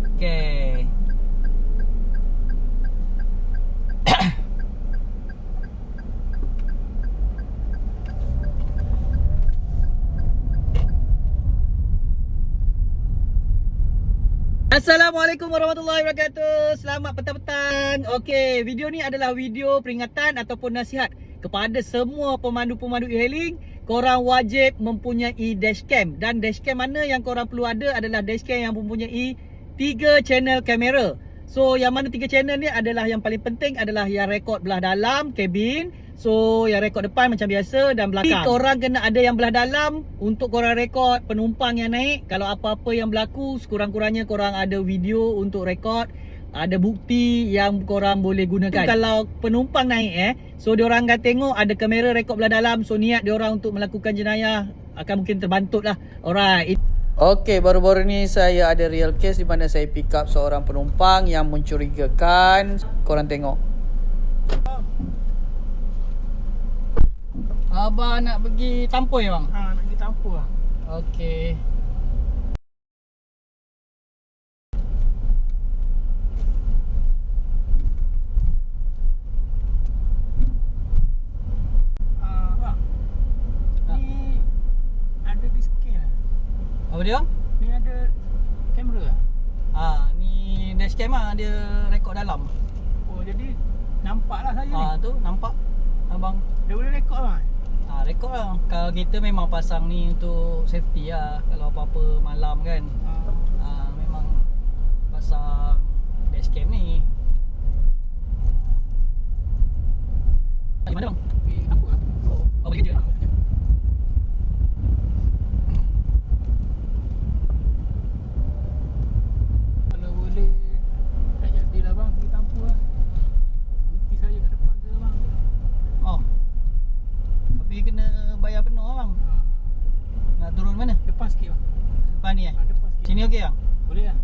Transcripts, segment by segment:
Okey. Assalamualaikum warahmatullahi wabarakatuh. Selamat petang-petang. Okey, video ni adalah video peringatan ataupun nasihat kepada semua pemandu-pemandu e-hailing. Korang wajib mempunyai dashcam, dan dashcam mana yang korang perlu ada adalah dashcam yang mempunyai 3 channel kamera. So yang mana 3 channel ni adalah yang paling penting adalah yang rekod belah dalam kabin. So yang rekod depan macam biasa dan belakang. Korang kena ada yang belah dalam untuk korang rekod penumpang yang naik. Kalau apa-apa yang berlaku, sekurang-kurangnya korang ada video untuk rekod, ada bukti yang korang boleh gunakan. Kalau penumpang naik so diorang akan tengok ada kamera rekod belah dalam. So niat diorang untuk melakukan jenayah akan mungkin terbantut lah. Alright. Okey, baru-baru ni saya ada real case di mana saya pick up seorang penumpang yang mencurigakan. Korang tengok. Abang nak pergi Tampoi bang? Nak pergi Tampoi lah. Okey. Bang, ni ada disken lah. Apa dia bang? Ni ada kamera lah. Ni dashcam lah, dia rekod dalam. Oh, jadi nampak lah saya ni. Tu nampak abang. Dia boleh rekod bang? Rekod lah. Kalau kita memang pasang ni untuk safety lah. Kalau apa-apa malam kan, memang pasang dashcam ni. Di mana bang? Di Tampoi lah. Oh, boleh kerja. Kalau boleh, tak jadilah bang pergi Tampoi lah. Bukti saya kat depan tu bang. Oh, tapi kena bayar penuh lah bang. Nak turun mana? Depan sikit bang. Depan ni Depan sikit. Sini okey bang? Boleh lah.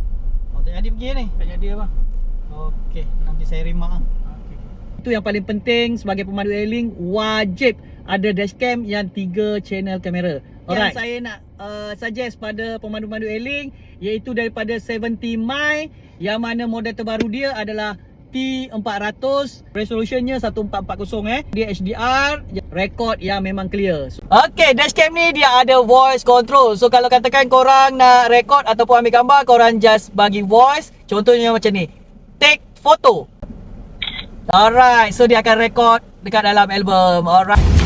Oh, tak jadi pergi ni? Tak jadi lah bang. Okey, nanti saya remark lah. Okey. Itu yang paling penting sebagai pemandu e-hailing, wajib ada dashcam yang 3 channel kamera. Alright. Yang saya nak suggest pada pemandu-pemandu e-hailing iaitu daripada 70 Mi, yang mana model terbaru dia adalah T400, resolutionnya 1440 dia HDR, rekod yang memang clear. Okay, dashcam ni dia ada voice control. So kalau katakan korang nak rekod ataupun ambil gambar, korang just bagi voice. Contohnya macam ni, take photo. Alright, so dia akan rekod dekat dalam album. Alright.